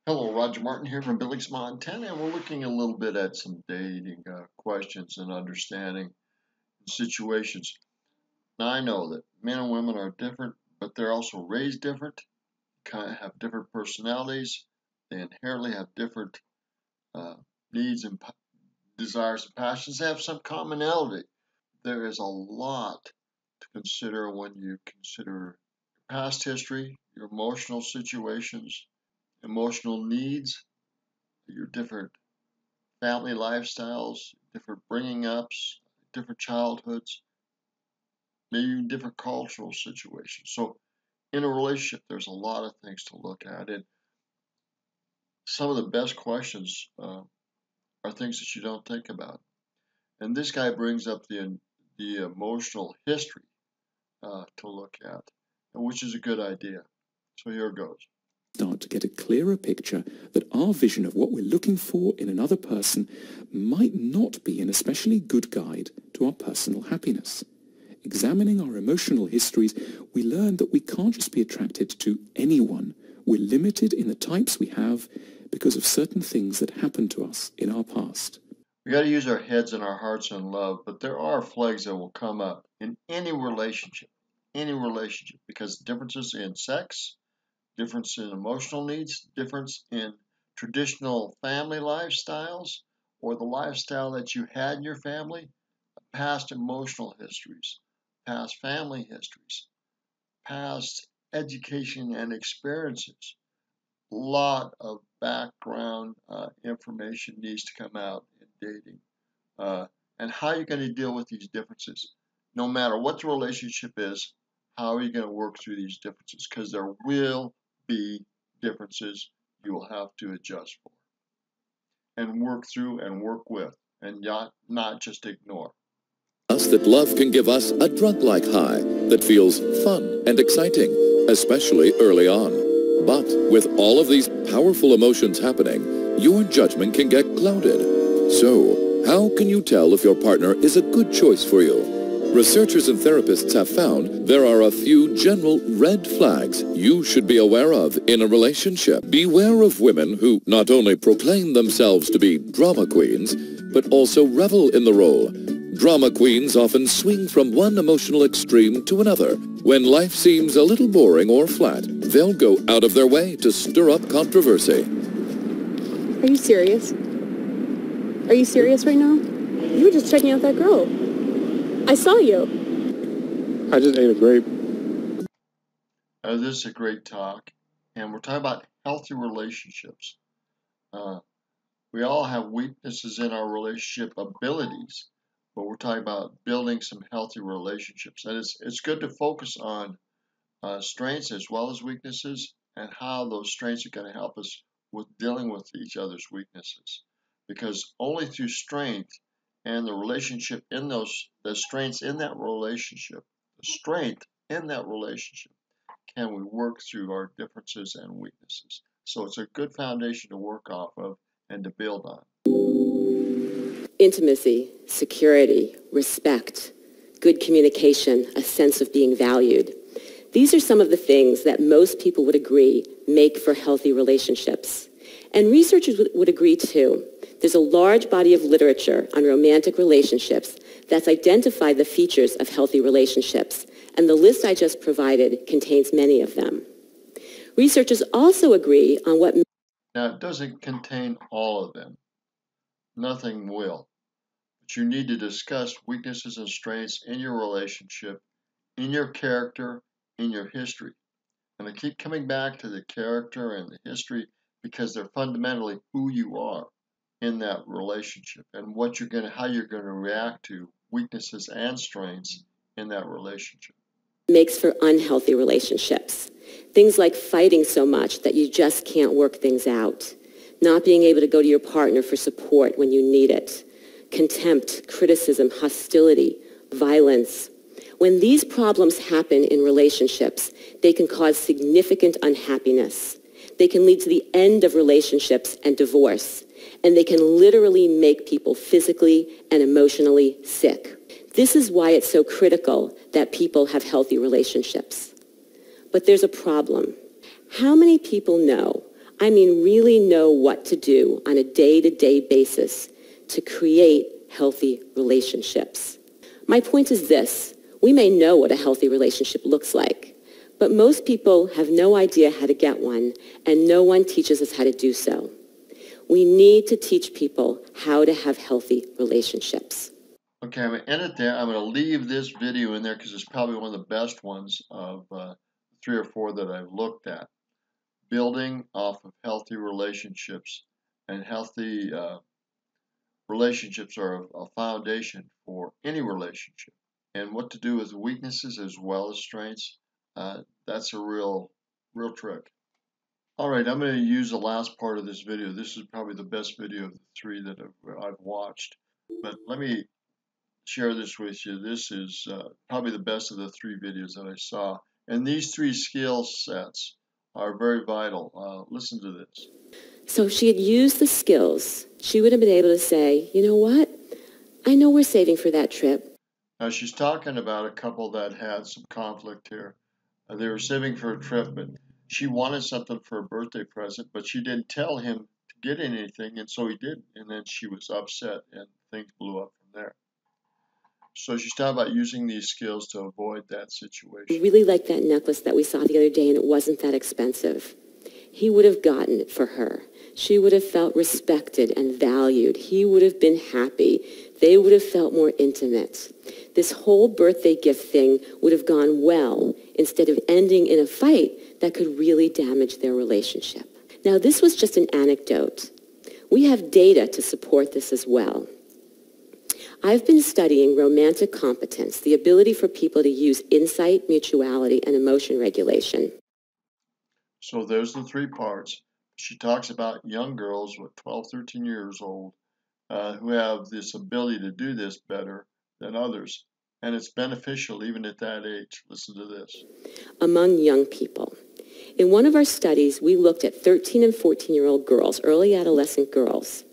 Hello, Roger Martin here from Billings, Montana, and we're looking a little bit at some dating questions and understanding situations. Now, I know that men and women are different, but they're also raised different, kind of have different personalities. They inherently have different uh, needs and desires and passions. They have some commonality. There is a lot to consider when you consider your past history, your emotional situations, emotional needs, your different family lifestyles, different bringing ups, different childhoods, maybe even different cultural situations. So, in a relationship, there's a lot of things to look at. And some of the best questions are things that you don't think about. And this guy brings up the emotional history to look at, which is a good idea. So, here it goes. Start to get a clearer picture that our vision of what we're looking for in another person might not be an especially good guide to our personal happiness. Examining our emotional histories, we learn that we can't just be attracted to anyone. We're limited in the types we have because of certain things that happened to us in our past. We got to use our heads and our hearts in love, but there are flags that will come up in any relationship, because differences in sex, difference in emotional needs, difference in traditional family lifestyles, or the lifestyle that you had in your family, past emotional histories, past family histories, past education and experiences. A lot of background information needs to come out in dating. And how you're going to deal with these differences. No matter what the relationship is, how are you going to work through these differences? Because there will be differences you will have to adjust for and work through and work with and not just ignore. Us that love can give us a drug-like high that feels fun and exciting, especially early on. But with all of these powerful emotions happening, your judgment can get clouded. So, how can you tell if your partner is a good choice for you? Researchers and therapists have found there are a few general red flags you should be aware of in a relationship. Beware of women who not only proclaim themselves to be drama queens, but also revel in the role. Drama queens often swing from one emotional extreme to another. When life seems a little boring or flat, they'll go out of their way to stir up controversy. Are you serious? Are you serious right now? You were just checking out that girl. I saw you. I just ate a grape. This is a great talk, and we're talking about healthy relationships. We all have weaknesses in our relationship abilities, but we're talking about building some healthy relationships. And it's good to focus on strengths as well as weaknesses and how those strengths are going to help us with dealing with each other's weaknesses. Because only through strength and the relationship in the strengths in that relationship, can we work through our differences and weaknesses. So it's a good foundation to work off of and to build on. Intimacy, security, respect, good communication, a sense of being valued. These are some of the things that most people would agree make for healthy relationships. And researchers would agree too. There's a large body of literature on romantic relationships that's identified the features of healthy relationships, and the list I just provided contains many of them. Researchers also agree on what... Now, it doesn't contain all of them. Nothing will. But you need to discuss weaknesses and strengths in your relationship, in your character, in your history. And I keep coming back to the character and the history because they're fundamentally who you are in that relationship and how you're going to react to weaknesses and strengths in that relationship. Makes for unhealthy relationships. Things like fighting so much that you just can't work things out. Not being able to go to your partner for support when you need it. Contempt, criticism, hostility, violence. When these problems happen in relationships, they can cause significant unhappiness. They can lead to the end of relationships and divorce. And they can literally make people physically and emotionally sick. This is why it's so critical that people have healthy relationships. But there's a problem. How many people know I mean really know what to do on a day-to-day basis to create healthy relationships. My point is this: we may know what a healthy relationship looks like, but most people have no idea how to get one, and no one teaches us how to do so. We need to teach people how to have healthy relationships. Okay, I'm going to end it there. I'm going to leave this video in there because it's probably one of the best ones of 3 or 4 that I've looked at. Building off of healthy relationships, and healthy relationships are a foundation for any relationship. And what to do with weaknesses as well as strengths, that's a real trick. All right, I'm going to use the last part of this video. This is probably the best video of the 3 that I've watched. But let me share this with you. This is probably the best of the 3 videos that I saw. And these 3 skill sets are very vital. Listen to this. So if she had used the skills, she would have been able to say, you know what? I know we're saving for that trip. Now she's talking about a couple that had some conflict here. They were saving for a trip, but she wanted something for a birthday present, but she didn't tell him to get anything, and so he did. And then she was upset, and things blew up from there. So she's talking about using these skills to avoid that situation. I really liked that necklace that we saw the other day, and it wasn't that expensive. He would have gotten it for her. She would have felt respected and valued. He would have been happy. They would have felt more intimate. This whole birthday gift thing would have gone well instead of ending in a fight that could really damage their relationship. Now, this was just an anecdote. We have data to support this as well. I've been studying romantic competence, the ability for people to use insight, mutuality, and emotion regulation. So there's the 3 parts. She talks about young girls with 12, 13 years old who have this ability to do this better than others. And it's beneficial even at that age. Listen to this. Among young people. In one of our studies, we looked at 13 and 14-year-old girls, early adolescent girls.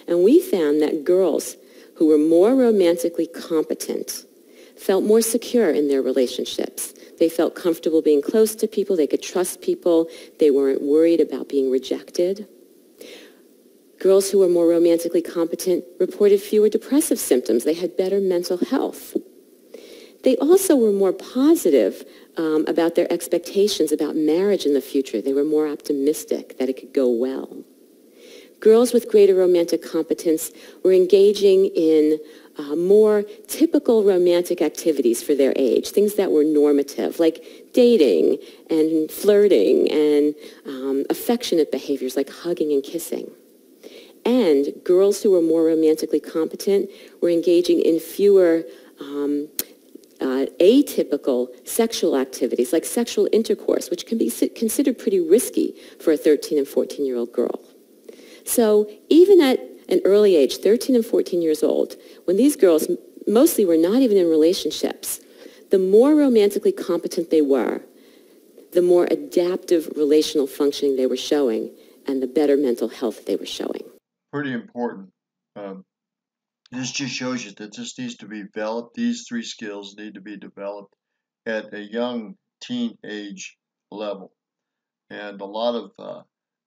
And we found that girls who were more romantically competent felt more secure in their relationships. They felt comfortable being close to people. They could trust people. They weren't worried about being rejected. Girls who were more romantically competent reported fewer depressive symptoms. They had better mental health. They also were more positive about their expectations about marriage in the future. They were more optimistic that it could go well. Girls with greater romantic competence were engaging in more typical romantic activities for their age, things that were normative, like dating and flirting and affectionate behaviors like hugging and kissing. And girls who were more romantically competent were engaging in fewer atypical sexual activities like sexual intercourse, which can be considered pretty risky for a 13 and 14-year-old girl. So even at an early age, 13 and 14 years old, when these girls mostly were not even in relationships, the more romantically competent they were, the more adaptive relational functioning they were showing, and the better mental health they were showing. Pretty important. This just shows you that this needs to be developed. These 3 skills need to be developed at a young teen age level. And a lot of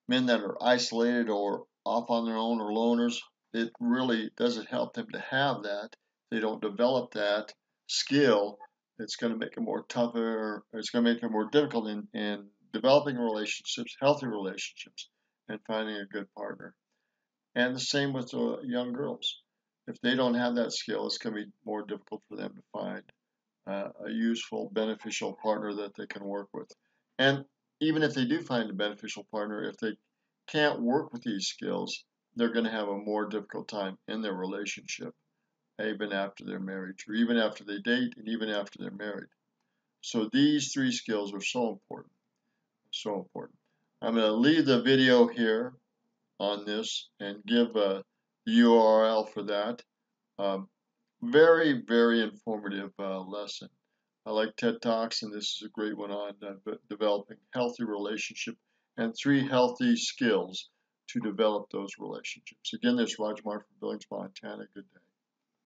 men that are isolated or off on their own or loners, it really doesn't help them to have that. If they don't develop that skill, it's going to make it more tougher. It's going to make it more difficult in developing relationships, healthy relationships, and finding a good partner. And the same with young girls. If they don't have that skill, it's going to be more difficult for them to find a useful, beneficial partner that they can work with. And even if they do find a beneficial partner, if they can't work with these skills, they're going to have a more difficult time in their relationship, even after they're married, or even after they date, and even after they're married. So these 3 skills are so important, so important. I'm going to leave the video here on this and give the URL for that. Very, very informative lesson. I like TED Talks, and this is a great one on developing healthy relationship and 3 healthy skills to develop those relationships. Again, this is Roger Martin from Billings, Montana. Good day.